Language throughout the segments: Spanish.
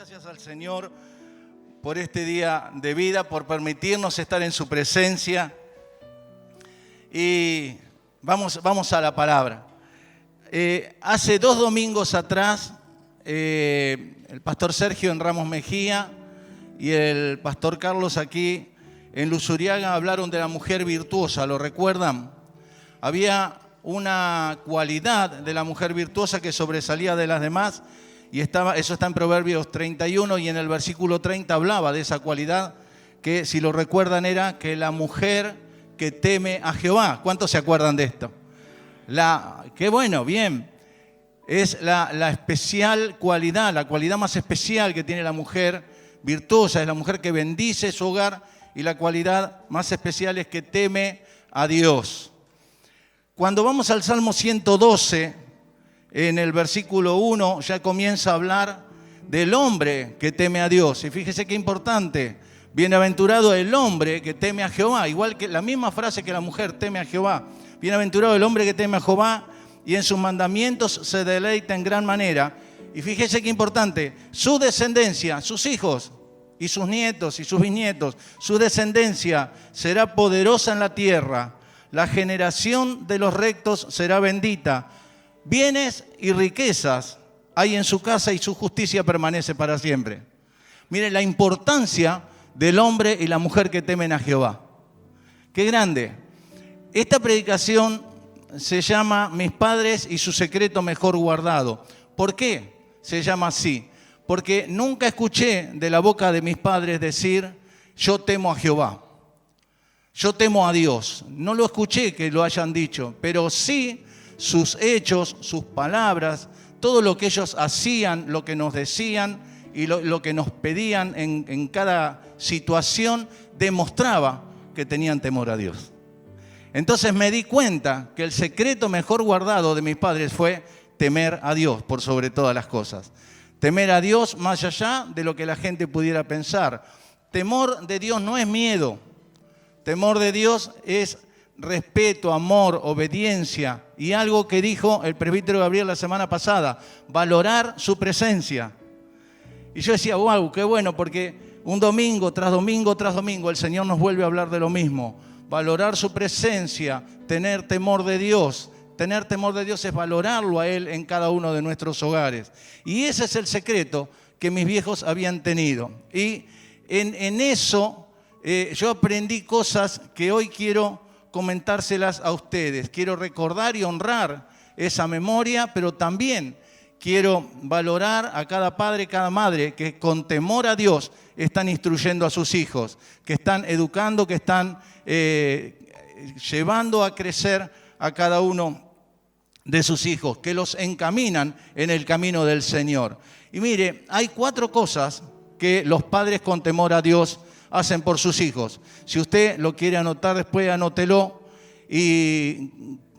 gracias al Señor por este día de vida, por permitirnos estar en su presencia. Y vamos a la palabra. Hace 2 domingos atrás, el pastor Sergio en Ramos Mejía y el pastor Carlos aquí en Luzuriaga hablaron de la mujer virtuosa, ¿lo recuerdan? Había una cualidad de la mujer virtuosa que sobresalía de las demás, y eso está en Proverbios 31, y en el versículo 30 hablaba de esa cualidad que, si lo recuerdan, era que la mujer que teme a Jehová. ¿Cuántos se acuerdan de esto? Qué bueno, bien. Es la especial cualidad, la cualidad más especial que tiene la mujer virtuosa, es la mujer que bendice su hogar, y la cualidad más especial es que teme a Dios. Cuando vamos al Salmo 112, en el versículo 1 ya comienza a hablar del hombre que teme a Dios. Y fíjese qué importante, bienaventurado el hombre que teme a Jehová, igual que la misma frase que la mujer teme a Jehová. Bienaventurado el hombre que teme a Jehová y en sus mandamientos se deleita en gran manera. Y fíjese qué importante, su descendencia, sus hijos y sus nietos y sus bisnietos, su descendencia será poderosa en la tierra. La generación de los rectos será bendita. Bienes y riquezas hay en su casa y su justicia permanece para siempre. Miren la importancia del hombre y la mujer que temen a Jehová. ¡Qué grande! Esta predicación se llama Mis padres y su secreto mejor guardado. ¿Por qué se llama así? Porque nunca escuché de la boca de mis padres decir, yo temo a Jehová. Yo temo a Dios. No lo escuché que lo hayan dicho, pero sí sus hechos, sus palabras, todo lo que ellos hacían, lo que nos decían y lo que nos pedían en cada situación, demostraba que tenían temor a Dios. Entonces me di cuenta que el secreto mejor guardado de mis padres fue temer a Dios por sobre todas las cosas. Temer a Dios más allá de lo que la gente pudiera pensar. Temor de Dios no es miedo. Temor de Dios es respeto, amor, obediencia, y algo que dijo el presbítero Gabriel la semana pasada, valorar su presencia. Y yo decía, wow, qué bueno, porque un domingo tras domingo tras domingo el Señor nos vuelve a hablar de lo mismo. Valorar su presencia, tener temor de Dios. Tener temor de Dios es valorarlo a Él en cada uno de nuestros hogares. Y ese es el secreto que mis viejos habían tenido. Y en eso yo aprendí cosas que hoy quiero comentárselas a ustedes. Quiero recordar y honrar esa memoria, pero también quiero valorar a cada padre, cada madre que con temor a Dios están instruyendo a sus hijos, que están educando, que están llevando a crecer a cada uno de sus hijos, que los encaminan en el camino del Señor. Y mire, hay 4 cosas que los padres con temor a Dios hacen por sus hijos. Si usted lo quiere anotar, después anótelo. Y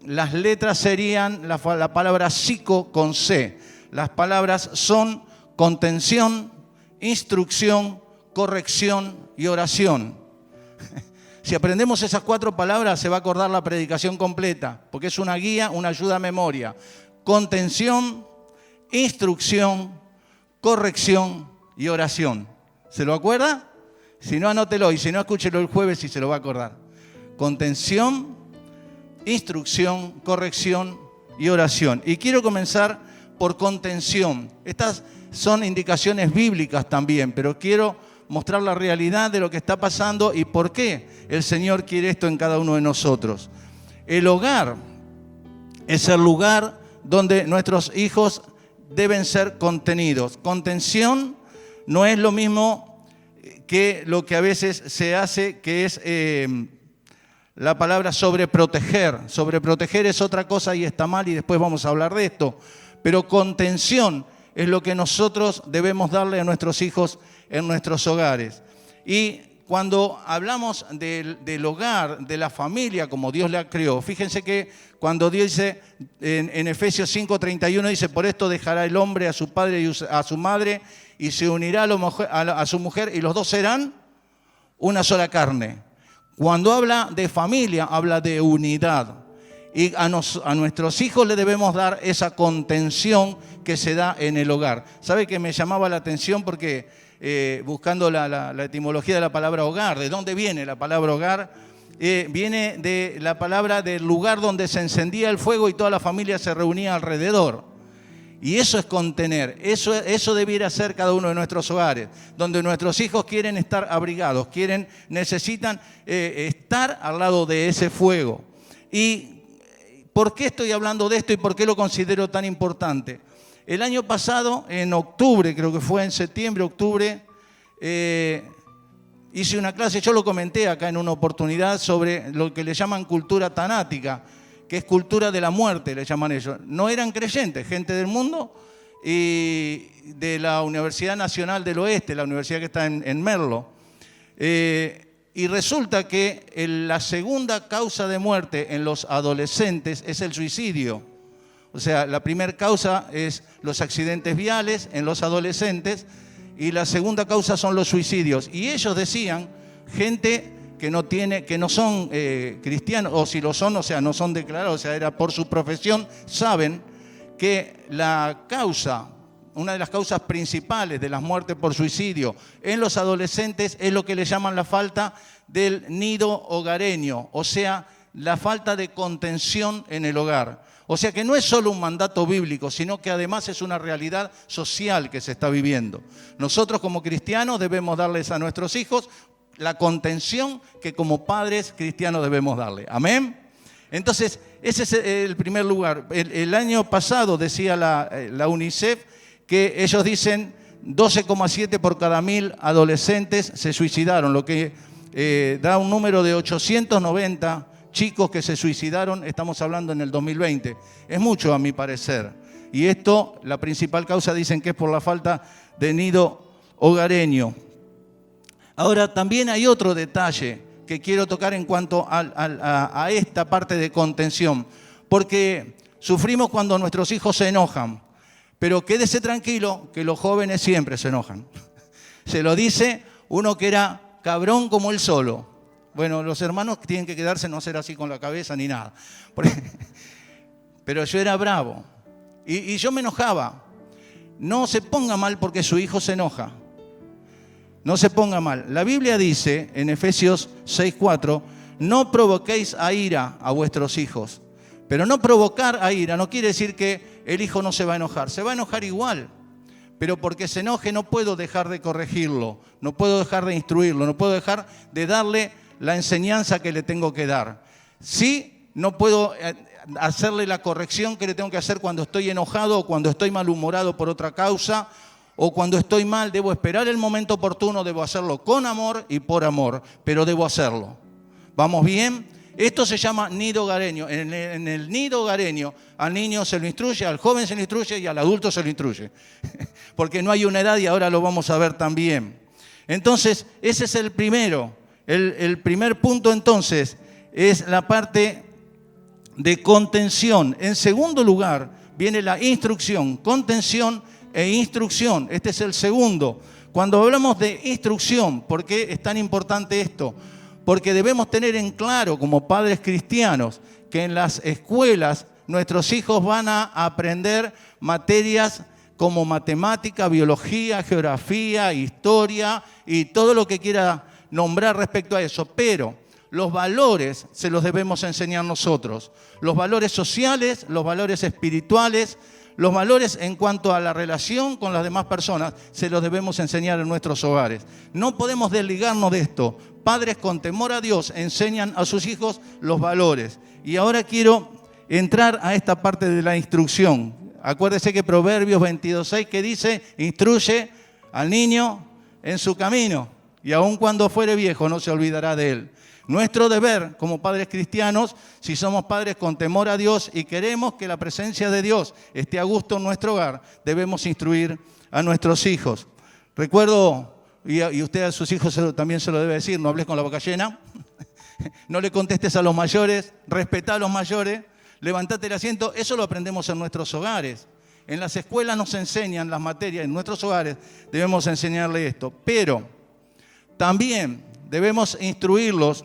las letras serían la palabra psico con C. Las palabras son contención, instrucción, corrección y oración. Si aprendemos esas 4 palabras, se va a acordar la predicación completa, porque es una guía, una ayuda a memoria. Contención, instrucción, corrección y oración. ¿Se lo acuerda? Si no, anótelo, y si no, escúchelo el jueves y se lo va a acordar. Contención, instrucción, corrección y oración. Y quiero comenzar por contención. Estas son indicaciones bíblicas también, pero quiero mostrar la realidad de lo que está pasando y por qué el Señor quiere esto en cada uno de nosotros. El hogar es el lugar donde nuestros hijos deben ser contenidos. Contención no es lo mismo que lo que a veces se hace, que es la palabra sobreproteger. Sobreproteger es otra cosa y está mal, y después vamos a hablar de esto. Pero contención es lo que nosotros debemos darle a nuestros hijos en nuestros hogares. Y cuando hablamos del hogar, de la familia como Dios la creó, fíjense que cuando Dios dice en Efesios 5:31, dice, por esto dejará el hombre a su padre y a su madre y se unirá a su mujer y los dos serán una sola carne. Cuando habla de familia, habla de unidad. Y a nuestros hijos le debemos dar esa contención que se da en el hogar. ¿Sabe que me llamaba la atención? Porque buscando la etimología de la palabra hogar, ¿de dónde viene la palabra hogar? Viene de la palabra del lugar donde se encendía el fuego y toda la familia se reunía alrededor. Y eso es contener, eso debiera ser cada uno de nuestros hogares, donde nuestros hijos quieren estar abrigados, necesitan estar al lado de ese fuego. ¿Y por qué estoy hablando de esto y por qué lo considero tan importante? El año pasado, en octubre, creo que fue en septiembre, octubre, hice una clase, yo lo comenté acá en una oportunidad, sobre lo que le llaman cultura tanática, que es cultura de la muerte, le llaman ellos. No eran creyentes, gente del mundo y de la Universidad Nacional del Oeste, la universidad que está en Merlo. Y resulta que la segunda causa de muerte en los adolescentes es el suicidio. O sea, la primera causa es los accidentes viales en los adolescentes y la segunda causa son los suicidios. Y ellos decían, gente que no son cristianos, o si lo son, o sea, no son declarados, o sea, era por su profesión, saben que una de las causas principales de las muertes por suicidio en los adolescentes es lo que le llaman la falta del nido hogareño, o sea, la falta de contención en el hogar. O sea que no es solo un mandato bíblico, sino que además es una realidad social que se está viviendo. Nosotros como cristianos debemos darles a nuestros hijos la contención que como padres cristianos debemos darle. Amén. Entonces, ese es el primer lugar. El año pasado decía la UNICEF que ellos dicen 12,7 por cada 1000 adolescentes se suicidaron, lo que da un número de 890 chicos que se suicidaron, estamos hablando en el 2020. Es mucho a mi parecer. Y esto, la principal causa dicen que es por la falta de nido hogareño. Ahora, también hay otro detalle que quiero tocar en cuanto a esta parte de contención, porque sufrimos cuando nuestros hijos se enojan, pero quédese tranquilo que los jóvenes siempre se enojan. Se lo dice uno que era cabrón como él solo. Bueno, los hermanos tienen que quedarse, no ser así con la cabeza ni nada. Pero yo era bravo y yo me enojaba. No se ponga mal porque su hijo se enoja. No se ponga mal. La Biblia dice en Efesios 6:4, no provoquéis a ira a vuestros hijos. Pero no provocar a ira no quiere decir que el hijo no se va a enojar. Se va a enojar igual. Pero porque se enoje no puedo dejar de corregirlo, no puedo dejar de instruirlo, no puedo dejar de darle la enseñanza que le tengo que dar. Sí, no puedo hacerle la corrección que le tengo que hacer cuando estoy enojado o cuando estoy malhumorado por otra causa, o cuando estoy mal, debo esperar el momento oportuno, debo hacerlo con amor y por amor, pero debo hacerlo. ¿Vamos bien? Esto se llama nido hogareño. En el nido hogareño al niño se lo instruye, al joven se lo instruye y al adulto se lo instruye. Porque no hay una edad y ahora lo vamos a ver también. Entonces, ese es el primero. El primer punto entonces es la parte de contención. En segundo lugar viene la instrucción, contención e instrucción. Este es el segundo. Cuando hablamos de instrucción, ¿por qué es tan importante esto? Porque debemos tener en claro como padres cristianos que en las escuelas nuestros hijos van a aprender materias como matemática, biología, geografía, historia y todo lo que quiera nombrar respecto a eso. Pero los valores se los debemos enseñar nosotros. Los valores sociales, los valores espirituales, los valores en cuanto a la relación con las demás personas, se los debemos enseñar en nuestros hogares. No podemos desligarnos de esto. Padres con temor a Dios enseñan a sus hijos los valores. Y ahora quiero entrar a esta parte de la instrucción. Acuérdese que Proverbios 22:6 que dice, instruye al niño en su camino y aun cuando fuere viejo no se olvidará de él. Nuestro deber como padres cristianos, si somos padres con temor a Dios y queremos que la presencia de Dios esté a gusto en nuestro hogar, debemos instruir a nuestros hijos. Recuerdo, y usted a sus hijos también se lo debe decir, no hables con la boca llena, no le contestes a los mayores, respetá a los mayores, levantate el asiento. Eso lo aprendemos en nuestros hogares. En las escuelas nos enseñan las materias, en nuestros hogares debemos enseñarle esto. Pero también debemos instruirlos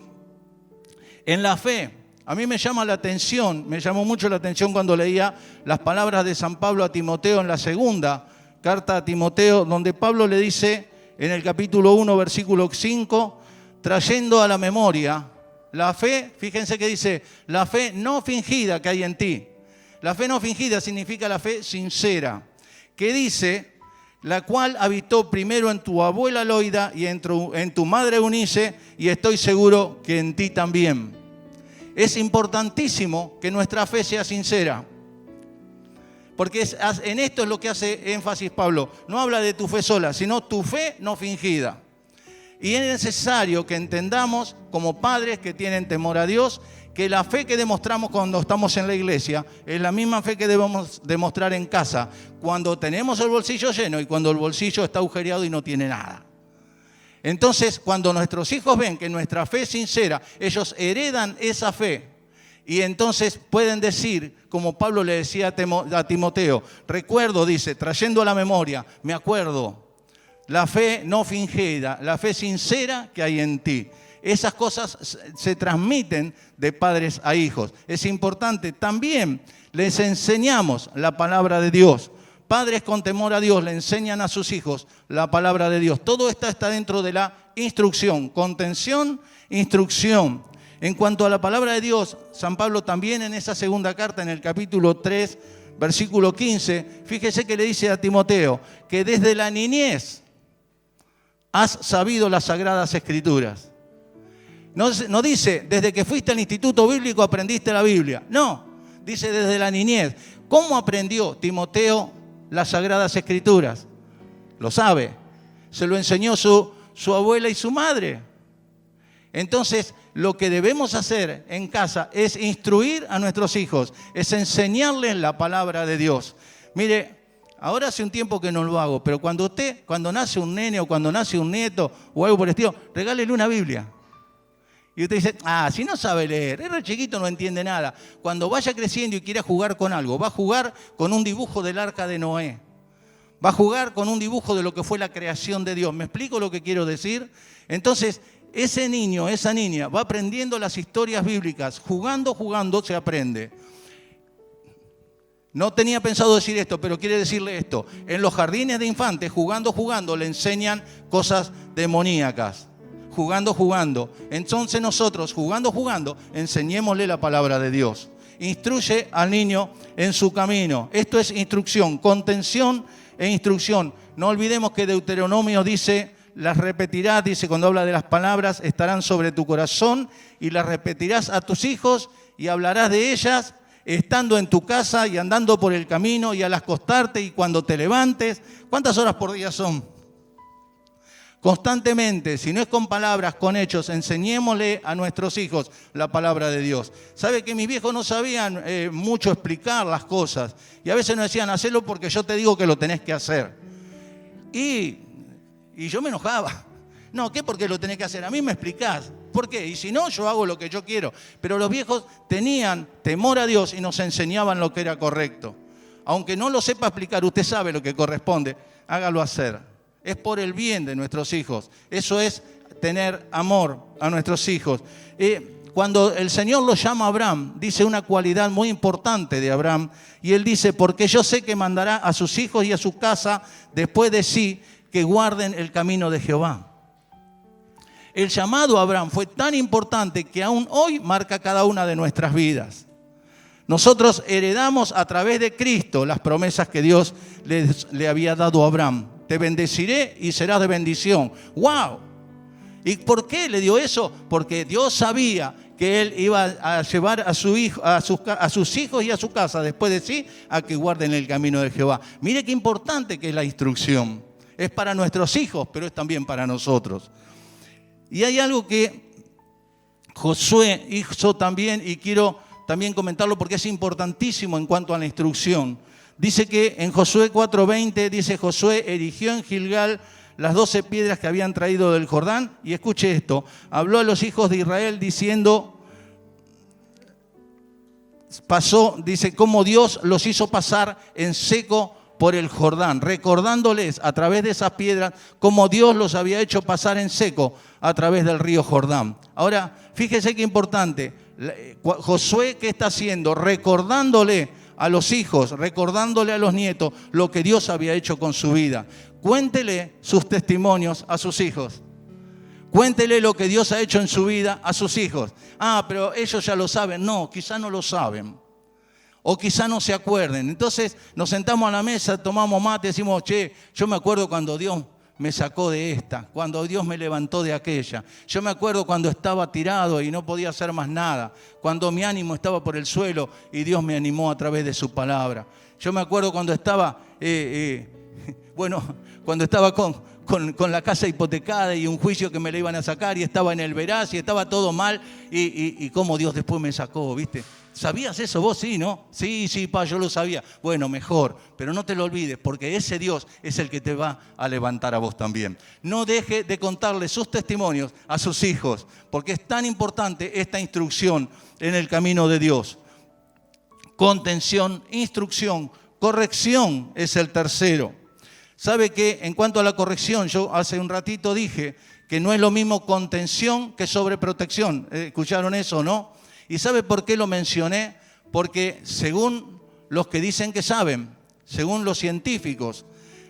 en la fe. A mí me llamó mucho la atención cuando leía las palabras de San Pablo a Timoteo en la segunda carta a Timoteo, donde Pablo le dice en el capítulo 1, versículo 5, trayendo a la memoria la fe, fíjense que dice, la fe no fingida que hay en ti. La fe no fingida significa la fe sincera, que dice, la cual habitó primero en tu abuela Loida y en tu madre Eunice, y estoy seguro que en ti también. Es importantísimo que nuestra fe sea sincera, porque en esto es lo que hace énfasis Pablo. No habla de tu fe sola, sino tu fe no fingida. Y es necesario que entendamos, como padres que tienen temor a Dios, que la fe que demostramos cuando estamos en la iglesia es la misma fe que debemos demostrar en casa, cuando tenemos el bolsillo lleno y cuando el bolsillo está agujereado y no tiene nada. Entonces, cuando nuestros hijos ven que nuestra fe es sincera, ellos heredan esa fe y entonces pueden decir, como Pablo le decía a Timoteo, recuerdo, dice, trayendo a la memoria, me acuerdo, la fe no fingida, la fe sincera que hay en ti. Esas cosas se transmiten de padres a hijos. Es importante, también les enseñamos la palabra de Dios. Padres con temor a Dios le enseñan a sus hijos la palabra de Dios. Todo esto está dentro de la instrucción, contención, instrucción. En cuanto a la palabra de Dios, San Pablo también en esa segunda carta, en el capítulo 3, versículo 15, fíjese que le dice a Timoteo que desde la niñez has sabido las Sagradas Escrituras. No dice, desde que fuiste al instituto bíblico aprendiste la Biblia. No, dice desde la niñez. ¿Cómo aprendió Timoteo las Sagradas Escrituras? Lo sabe. Se lo enseñó su abuela y su madre. Entonces, lo que debemos hacer en casa es instruir a nuestros hijos, es enseñarles la palabra de Dios. Mire, ahora hace un tiempo que no lo hago, pero cuando nace un nene o cuando nace un nieto o algo por el estilo, regálele una Biblia. Y usted dice, si no sabe leer, es re chiquito, no entiende nada. Cuando vaya creciendo y quiera jugar con algo, va a jugar con un dibujo del arca de Noé. Va a jugar con un dibujo de lo que fue la creación de Dios. ¿Me explico lo que quiero decir? Entonces, ese niño, esa niña, va aprendiendo las historias bíblicas. Jugando se aprende. No tenía pensado decir esto, pero quiere decirle esto. En los jardines de infantes, jugando, le enseñan cosas demoníacas. Jugando. Entonces nosotros, jugando, enseñémosle la palabra de Dios. Instruye al niño en su camino. Esto es instrucción, contención e instrucción. No olvidemos que Deuteronomio dice, las repetirás, dice cuando habla de las palabras, estarán sobre tu corazón y las repetirás a tus hijos y hablarás de ellas estando en tu casa y andando por el camino y al acostarte y cuando te levantes. ¿Cuántas horas por día son? Constantemente, si no es con palabras, con hechos, enseñémosle a nuestros hijos la palabra de Dios. ¿Sabe que mis viejos no sabían mucho explicar las cosas? Y a veces nos decían, hacelo porque yo te digo que lo tenés que hacer. Y yo me enojaba. No, ¿qué porque lo tenés que hacer? A mí me explicás. ¿Por qué? Y si no, yo hago lo que yo quiero. Pero los viejos tenían temor a Dios y nos enseñaban lo que era correcto. Aunque no lo sepa explicar, usted sabe lo que corresponde, hágalo hacer. Es por el bien de nuestros hijos. Eso es tener amor a nuestros hijos. Cuando el Señor lo llama a Abraham, dice una cualidad muy importante de Abraham. Y él dice, porque yo sé que mandará a sus hijos y a su casa después de sí que guarden el camino de Jehová. El llamado a Abraham fue tan importante que aún hoy marca cada una de nuestras vidas. Nosotros heredamos a través de Cristo las promesas que Dios le había dado a Abraham. Te bendeciré y serás de bendición. ¡Wow! ¿Y por qué le dio eso? Porque Dios sabía que Él iba a llevar a sus hijos y a su casa después de sí a que guarden el camino de Jehová. Mire qué importante que es la instrucción. Es para nuestros hijos, pero es también para nosotros. Y hay algo que Josué hizo también y quiero también comentarlo porque es importantísimo en cuanto a la instrucción. Dice que en Josué 4:20, dice Josué erigió en Gilgal las 12 piedras que habían traído del Jordán. Y escuche esto, habló a los hijos de Israel diciendo, dice, cómo Dios los hizo pasar en seco por el Jordán, recordándoles a través de esas piedras cómo Dios los había hecho pasar en seco a través del río Jordán. Ahora, fíjese qué importante, Josué, ¿qué está haciendo? Recordándole a los hijos, recordándole a los nietos lo que Dios había hecho con su vida. Cuéntele sus testimonios a sus hijos. Cuéntele lo que Dios ha hecho en su vida a sus hijos. Ah, pero ellos ya lo saben. No, quizá no lo saben. O quizá no se acuerden. Entonces nos sentamos a la mesa, tomamos mate y decimos, che, yo me acuerdo cuando Dios me sacó de esta, cuando Dios me levantó de aquella. Yo me acuerdo cuando estaba tirado y no podía hacer más nada, cuando mi ánimo estaba por el suelo y Dios me animó a través de su palabra. Yo me acuerdo cuando estaba, cuando estaba con la casa hipotecada y un juicio que me la iban a sacar y estaba en el veraz y estaba todo mal y cómo Dios después me sacó, ¿viste? ¿Sabías eso vos? Sí, ¿no? Sí, pa, yo lo sabía. Bueno, mejor, pero no te lo olvides, porque ese Dios es el que te va a levantar a vos también. No deje de contarle sus testimonios a sus hijos, porque es tan importante esta instrucción en el camino de Dios. Contención, instrucción, corrección es el tercero. ¿Sabe qué? En cuanto a la corrección, yo hace un ratito dije que no es lo mismo contención que sobreprotección. ¿Escucharon eso, no? ¿Y sabe por qué lo mencioné? Porque según los que dicen que saben, según los científicos,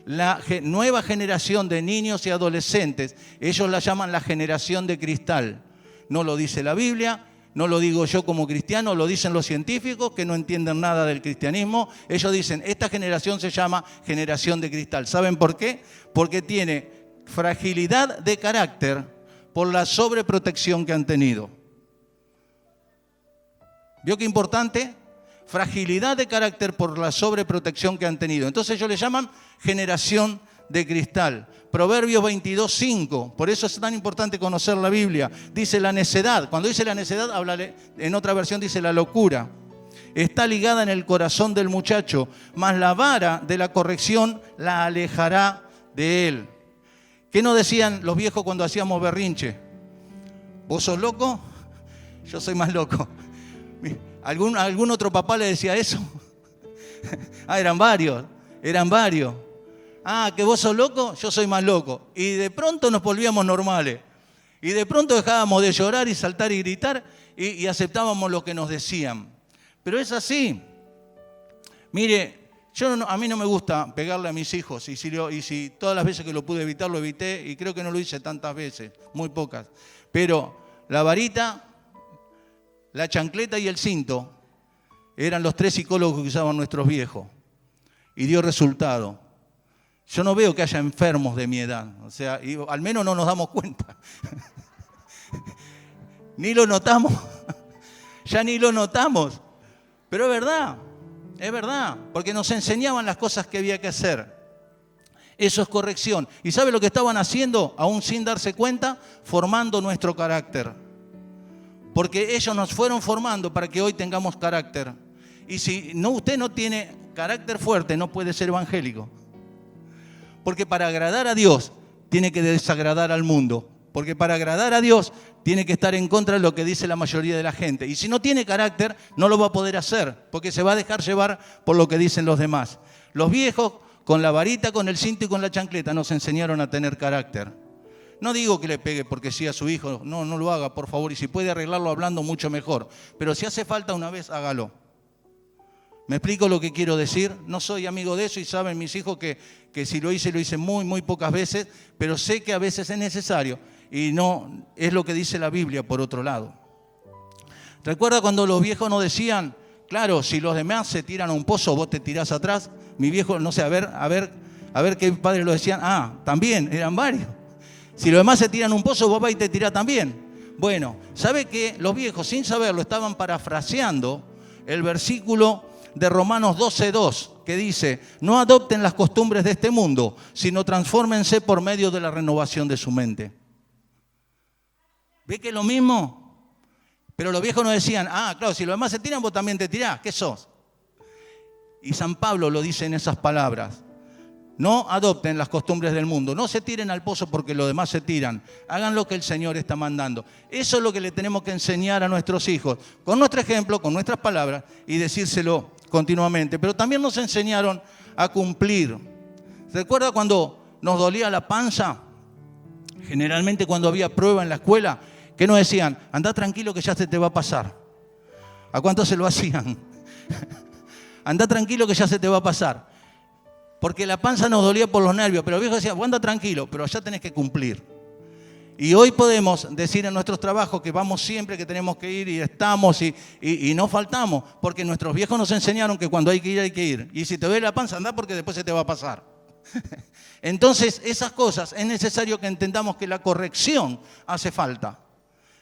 la nueva generación de niños y adolescentes, ellos la llaman la generación de cristal. No lo dice la Biblia, no lo digo yo como cristiano, lo dicen los científicos que no entienden nada del cristianismo. Ellos dicen, esta generación se llama generación de cristal. ¿Saben por qué? Porque tiene fragilidad de carácter por la sobreprotección que han tenido. ¿Vio qué importante? Fragilidad de carácter por la sobreprotección que han tenido. Entonces ellos le llaman generación de cristal. Proverbios 22:5. Por eso es tan importante conocer la Biblia. Dice la necedad. Cuando dice la necedad, en otra versión dice la locura. Está ligada en el corazón del muchacho, mas la vara de la corrección la alejará de él. ¿Qué nos decían los viejos cuando hacíamos berrinche? ¿Vos sos loco? Yo soy más loco. ¿Algún otro papá le decía eso? Eran varios. Que vos sos loco, yo soy más loco. Y de pronto nos volvíamos normales. Y de pronto dejábamos de llorar y saltar y gritar y aceptábamos lo que nos decían. Pero es así. Mire, a mí no me gusta pegarle a mis hijos. Y si todas las veces que lo pude evitar, lo evité. Y creo que no lo hice tantas veces, muy pocas. Pero la varita, la chancleta y el cinto eran los 3 psicólogos que usaban nuestros viejos. Y dio resultado. Yo no veo que haya enfermos de mi edad. O sea, al menos no nos damos cuenta. Ni lo notamos. Ya ni lo notamos. Pero es verdad. Porque nos enseñaban las cosas que había que hacer. Eso es corrección. ¿Y sabe lo que estaban haciendo? Aún sin darse cuenta, formando nuestro carácter. Porque ellos nos fueron formando para que hoy tengamos carácter. Y si usted no tiene carácter fuerte, no puede ser evangélico. Porque para agradar a Dios, tiene que desagradar al mundo. Porque para agradar a Dios, tiene que estar en contra de lo que dice la mayoría de la gente. Y si no tiene carácter, no lo va a poder hacer. Porque se va a dejar llevar por lo que dicen los demás. Los viejos, con la varita, con el cinto y con la chancleta, nos enseñaron a tener carácter. No digo que le pegue porque sí a su hijo, no lo haga, por favor. Y si puede arreglarlo hablando, mucho mejor. Pero si hace falta una vez, hágalo. ¿Me explico lo que quiero decir? No soy amigo de eso y saben mis hijos que si lo hice muy, muy pocas veces. Pero sé que a veces es necesario y no es lo que dice la Biblia por otro lado. ¿Recuerda cuando los viejos nos decían, claro, si los demás se tiran a un pozo, vos te tirás atrás? Mi viejo, no sé, a ver qué padres lo decían. También, eran varios. Si los demás se tiran a un pozo, vos vas y te tirás también. Bueno, ¿sabe que los viejos, sin saberlo, estaban parafraseando el versículo de Romanos 12:2, que dice, no adopten las costumbres de este mundo, sino transfórmense por medio de la renovación de su mente? ¿Ve que es lo mismo? Pero los viejos nos decían, claro, si los demás se tiran, vos también te tirás. ¿Qué sos? Y San Pablo lo dice en esas palabras. No adopten las costumbres del mundo. No se tiren al pozo porque los demás se tiran. Hagan lo que el Señor está mandando. Eso es lo que le tenemos que enseñar a nuestros hijos. Con nuestro ejemplo, con nuestras palabras y decírselo continuamente. Pero también nos enseñaron a cumplir. ¿Recuerda cuando nos dolía la panza? Generalmente cuando había prueba en la escuela, ¿qué nos decían? Andá tranquilo que ya se te va a pasar. ¿A cuántos se lo hacían? Anda tranquilo que ya se te va a pasar. Porque la panza nos dolía por los nervios, pero el viejo decía, anda tranquilo, pero allá tenés que cumplir. Y hoy podemos decir en nuestros trabajos que vamos siempre, que tenemos que ir y estamos y no faltamos, porque nuestros viejos nos enseñaron que cuando hay que ir, hay que ir. Y si te duele la panza, anda porque después se te va a pasar. Entonces, esas cosas es necesario que entendamos que la corrección hace falta.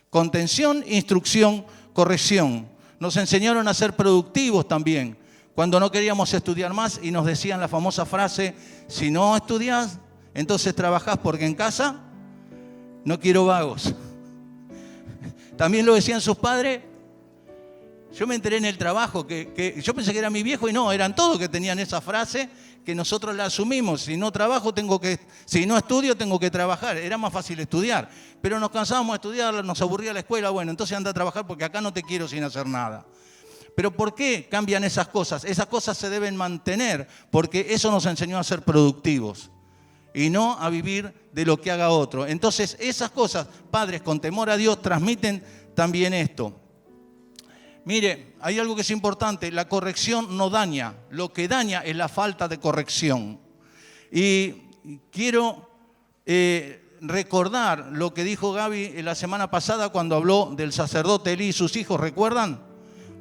Contención, instrucción, corrección. Nos enseñaron a ser productivos también. Cuando no queríamos estudiar más y nos decían la famosa frase, si no estudias, entonces trabajás porque en casa no quiero vagos. También lo decían sus padres. Yo me enteré en el trabajo que yo pensé que era mi viejo y no, eran todos que tenían esa frase que nosotros la asumimos. Si no trabajo, si no estudio, tengo que trabajar. Era más fácil estudiar. Pero nos cansábamos de estudiar, nos aburría la escuela. Bueno, entonces anda a trabajar porque acá no te quiero sin hacer nada. Pero ¿por qué cambian esas cosas? Esas cosas se deben mantener porque eso nos enseñó a ser productivos y no a vivir de lo que haga otro. Entonces, esas cosas, padres con temor a Dios, transmiten también esto. Mire, hay algo que es importante, la corrección no daña, lo que daña es la falta de corrección. Y quiero recordar lo que dijo Gaby la semana pasada cuando habló del sacerdote Elí y sus hijos, ¿recuerdan?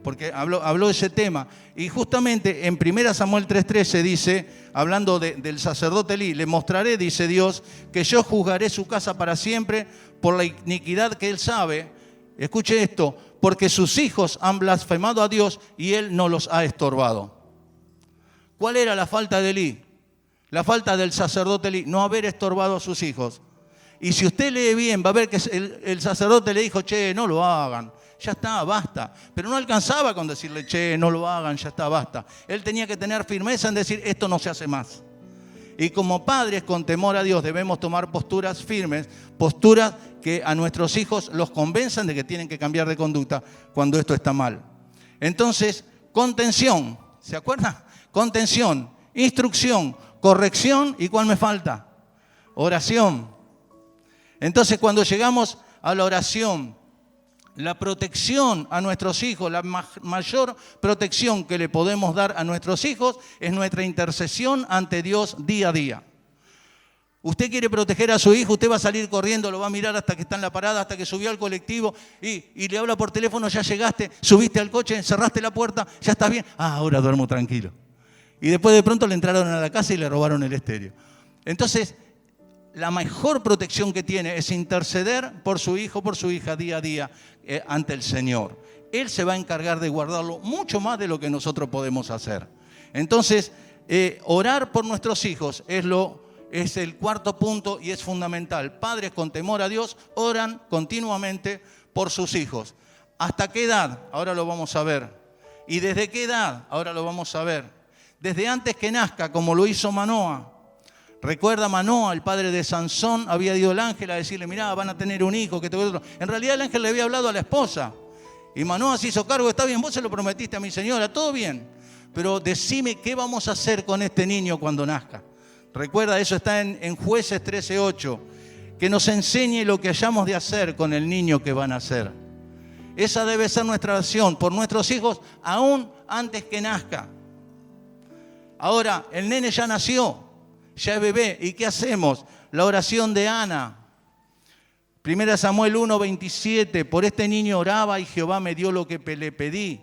Porque habló de ese tema. Y justamente en 1 Samuel 3:13 dice, hablando del sacerdote Elí, le mostraré, dice Dios, que yo juzgaré su casa para siempre por la iniquidad que él sabe. Escuche esto, porque sus hijos han blasfemado a Dios y él no los ha estorbado. ¿Cuál era la falta de Elí? La falta del sacerdote Elí, no haber estorbado a sus hijos. Y si usted lee bien, va a ver que el sacerdote le dijo, che, no lo hagan. Ya está, basta. Pero no alcanzaba con decirle, che, no lo hagan, ya está, basta. Él tenía que tener firmeza en decir, esto no se hace más. Y como padres con temor a Dios debemos tomar posturas firmes, posturas que a nuestros hijos los convenzan de que tienen que cambiar de conducta cuando esto está mal. Entonces, contención, ¿se acuerdan? Contención, instrucción, corrección, ¿y cuál me falta? Oración. Entonces, cuando llegamos a la oración, la protección a nuestros hijos, la mayor protección que le podemos dar a nuestros hijos es nuestra intercesión ante Dios día a día. Usted quiere proteger a su hijo, usted va a salir corriendo, lo va a mirar hasta que está en la parada, hasta que subió al colectivo y le habla por teléfono, ya llegaste, subiste al coche, cerraste la puerta, ya estás bien. Ahora duermo tranquilo. Y después de pronto le entraron a la casa y le robaron el estéreo. Entonces, la mejor protección que tiene es interceder por su hijo, por su hija día a día ante el Señor. Él se va a encargar de guardarlo mucho más de lo que nosotros podemos hacer. Entonces, orar por nuestros hijos es el cuarto punto y es fundamental. Padres con temor a Dios oran continuamente por sus hijos. ¿Hasta qué edad? Ahora lo vamos a ver. ¿Y desde qué edad? Ahora lo vamos a ver. Desde antes que nazca, como lo hizo Manoa. Recuerda Manoa, el padre de Sansón, había ido el ángel a decirle, mirá, van a tener un hijo, que te otro. En realidad el ángel le había hablado a la esposa. Y Manoa se hizo cargo, está bien, vos se lo prometiste a mi señora, todo bien. Pero decime qué vamos a hacer con este niño cuando nazca. Recuerda, eso está en Jueces 13:8. Que nos enseñe lo que hayamos de hacer con el niño que va a nacer. Esa debe ser nuestra oración por nuestros hijos, aún antes que nazca. Ahora, el nene ya nació. Ya es bebé. ¿Y qué hacemos? La oración de Ana. 1 Samuel 1:27. Por este niño oraba y Jehová me dio lo que le pedí.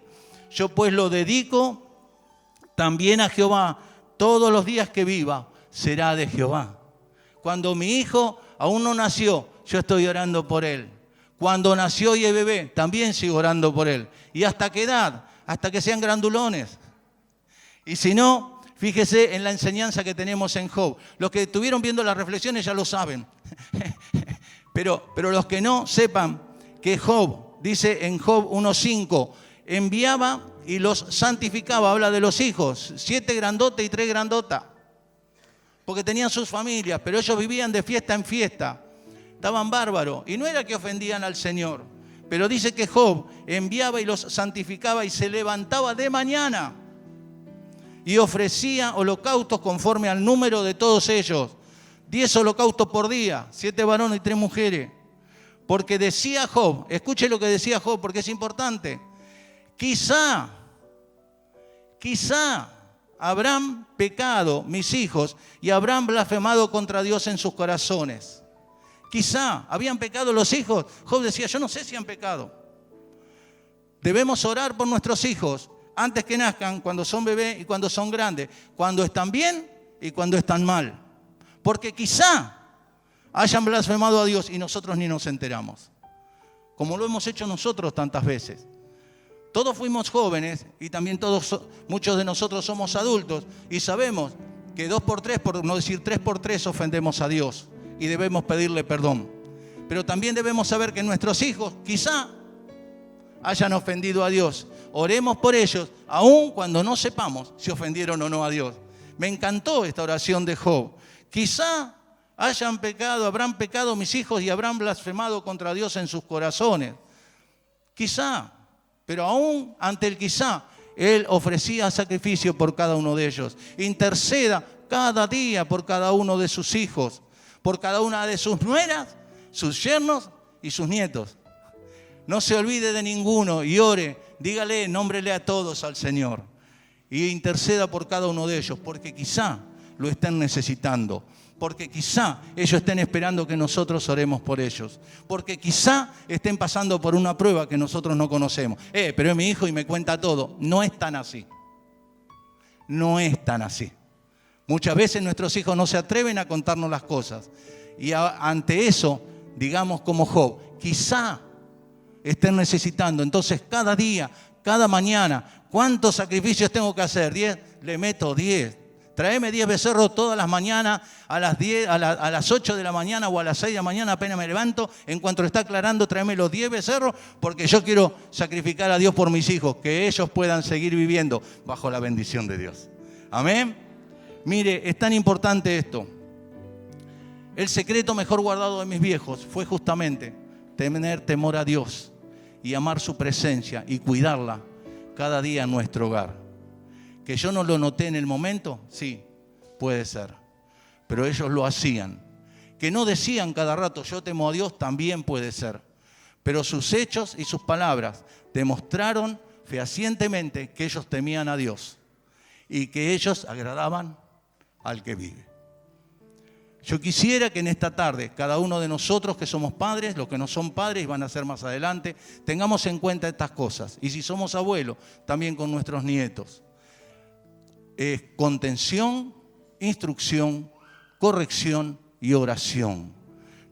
Yo pues lo dedico también a Jehová. Todos los días que viva será de Jehová. Cuando mi hijo aún no nació, yo estoy orando por él. Cuando nació y es bebé, también sigo orando por él. ¿Y hasta qué edad? Hasta que sean grandulones. Y si no, fíjese en la enseñanza que tenemos en Job. Los que estuvieron viendo las reflexiones ya lo saben. Pero los que no, sepan que Job, dice en Job 1:5, enviaba y los santificaba. Habla de los hijos, 7 grandotes y 3 grandotas. Porque tenían sus familias, pero ellos vivían de fiesta en fiesta. Estaban bárbaros. Y no era que ofendían al Señor. Pero dice que Job enviaba y los santificaba y se levantaba de mañana. Y ofrecía holocaustos conforme al número de todos ellos. 10 holocaustos por día, 7 varones y 3 mujeres. Porque decía Job, escuche lo que decía Job porque es importante, Quizá habrán pecado mis hijos y habrán blasfemado contra Dios en sus corazones. Quizá habían pecado los hijos. Job decía, yo no sé si han pecado. Debemos orar por nuestros hijos antes que nazcan, cuando son bebés y cuando son grandes, cuando están bien y cuando están mal. Porque quizá hayan blasfemado a Dios y nosotros ni nos enteramos, como lo hemos hecho nosotros tantas veces. Todos fuimos jóvenes y también muchos de nosotros somos adultos y sabemos que 2 por 3, por no decir 3 por 3, ofendemos a Dios y debemos pedirle perdón. Pero también debemos saber que nuestros hijos quizá hayan ofendido a Dios. Oremos por ellos, aun cuando no sepamos si ofendieron o no a Dios. Me encantó esta oración de Job. Quizá habrán pecado mis hijos y habrán blasfemado contra Dios en sus corazones. Quizá, pero aún ante el quizá, Él ofrecía sacrificio por cada uno de ellos. Interceda cada día por cada uno de sus hijos, por cada una de sus nueras, sus yernos y sus nietos. No se olvide de ninguno y ore, dígale, nómbrele a todos al Señor. Y interceda por cada uno de ellos, porque quizá lo estén necesitando. Porque quizá ellos estén esperando que nosotros oremos por ellos. Porque quizá estén pasando por una prueba que nosotros no conocemos. Pero es mi hijo y me cuenta todo. No es tan así. No es tan así. Muchas veces nuestros hijos no se atreven a contarnos las cosas. Y ante eso, digamos como Job, quizá estén necesitando. Entonces cada día, cada mañana, ¿cuántos sacrificios tengo que hacer? 10, le meto 10. Tráeme 10 becerros todas las mañanas, a las 8 de la mañana o a las 6 de la mañana apenas me levanto. En cuanto está aclarando, tráeme los 10 becerros porque yo quiero sacrificar a Dios por mis hijos, que ellos puedan seguir viviendo bajo la bendición de Dios. Amén. Mire, es tan importante esto. El secreto mejor guardado de mis viejos fue justamente tener temor a Dios y amar su presencia y cuidarla cada día en nuestro hogar. Que yo no lo noté en el momento, sí, puede ser. Pero ellos lo hacían. Que no decían cada rato, yo temo a Dios, también puede ser. Pero sus hechos y sus palabras demostraron fehacientemente que ellos temían a Dios y que ellos agradaban al que vive. Yo quisiera que en esta tarde, cada uno de nosotros que somos padres, los que no son padres y van a ser más adelante, tengamos en cuenta estas cosas. Y si somos abuelos, también con nuestros nietos. Contención, instrucción, corrección y oración.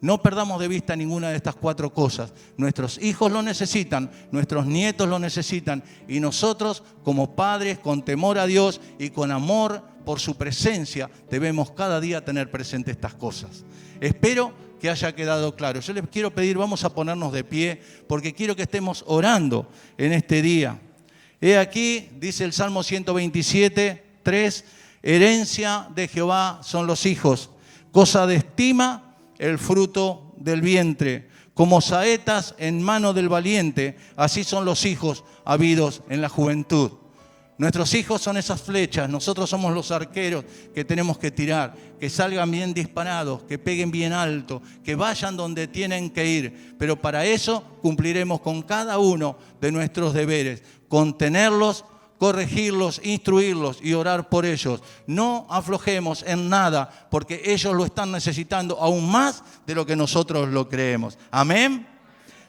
No perdamos de vista ninguna de estas 4 cosas. Nuestros hijos lo necesitan, nuestros nietos lo necesitan y nosotros como padres, con temor a Dios y con amor por su presencia, debemos cada día tener presente estas cosas. Espero que haya quedado claro. Yo les quiero pedir, vamos a ponernos de pie porque quiero que estemos orando en este día. He aquí, dice el Salmo 127, 3, herencia de Jehová son los hijos, cosa de estima el fruto del vientre. Como saetas en mano del valiente, así son los hijos habidos en la juventud. Nuestros hijos son esas flechas, nosotros somos los arqueros que tenemos que tirar, que salgan bien disparados, que peguen bien alto, que vayan donde tienen que ir. Pero para eso cumpliremos con cada uno de nuestros deberes, contenerlos, corregirlos, instruirlos y orar por ellos. No aflojemos en nada porque ellos lo están necesitando aún más de lo que nosotros lo creemos. Amén.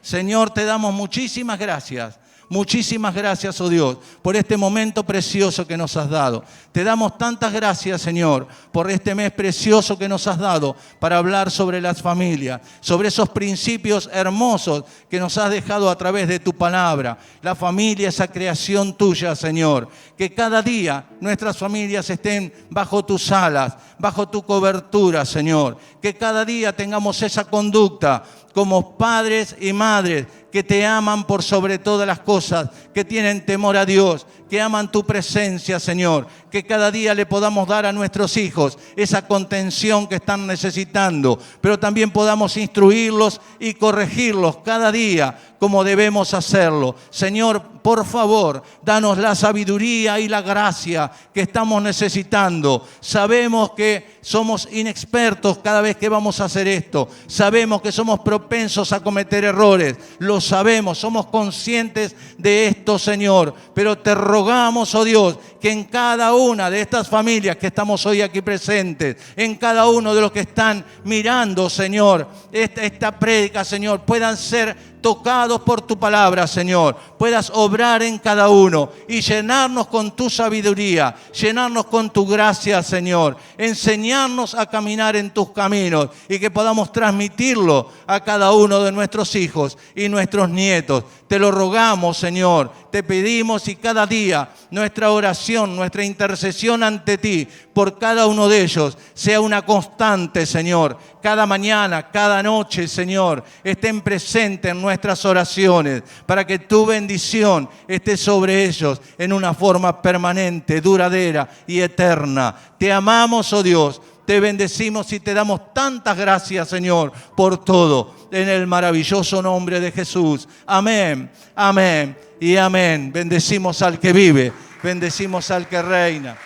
Señor, te damos muchísimas gracias. Muchísimas gracias, oh Dios, por este momento precioso que nos has dado. Te damos tantas gracias, Señor, por este mes precioso que nos has dado para hablar sobre las familias, sobre esos principios hermosos que nos has dejado a través de tu palabra. La familia, esa creación tuya, Señor. Que cada día nuestras familias estén bajo tus alas, bajo tu cobertura, Señor. Que cada día tengamos esa conducta como padres y madres que te aman por sobre todas las cosas, que tienen temor a Dios, que aman tu presencia, Señor. Que cada día le podamos dar a nuestros hijos esa contención que están necesitando, pero también podamos instruirlos y corregirlos cada día como debemos hacerlo. Señor, por favor, danos la sabiduría y la gracia que estamos necesitando. Sabemos que somos inexpertos cada vez que vamos a hacer esto. Sabemos que somos propensos a cometer errores. Lo sabemos, somos conscientes de esto, Señor. Pero te rogamos, oh Dios, que en cada una de estas familias que estamos hoy aquí presentes, en cada uno de los que están mirando, Señor, esta prédica, Señor, puedan ser tocados por tu palabra, Señor. Puedas obrar en cada uno y llenarnos con tu sabiduría, llenarnos con tu gracia, Señor. Enseñarnos a caminar en tus caminos y que podamos transmitirlo a cada uno de nuestros hijos y nuestros nietos. Te lo rogamos, Señor. Te pedimos y cada día nuestra oración, nuestra intercesión ante ti por cada uno de ellos sea una constante, Señor. Cada mañana, cada noche, Señor, estén presentes en nuestras oraciones para que tu bendición esté sobre ellos en una forma permanente, duradera y eterna. Te amamos, oh Dios. Te bendecimos y te damos tantas gracias, Señor, por todo. En el maravilloso nombre de Jesús. Amén, amén y amén. Bendecimos al que vive, bendecimos al que reina.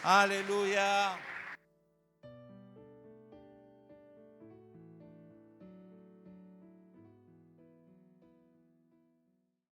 Aleluya.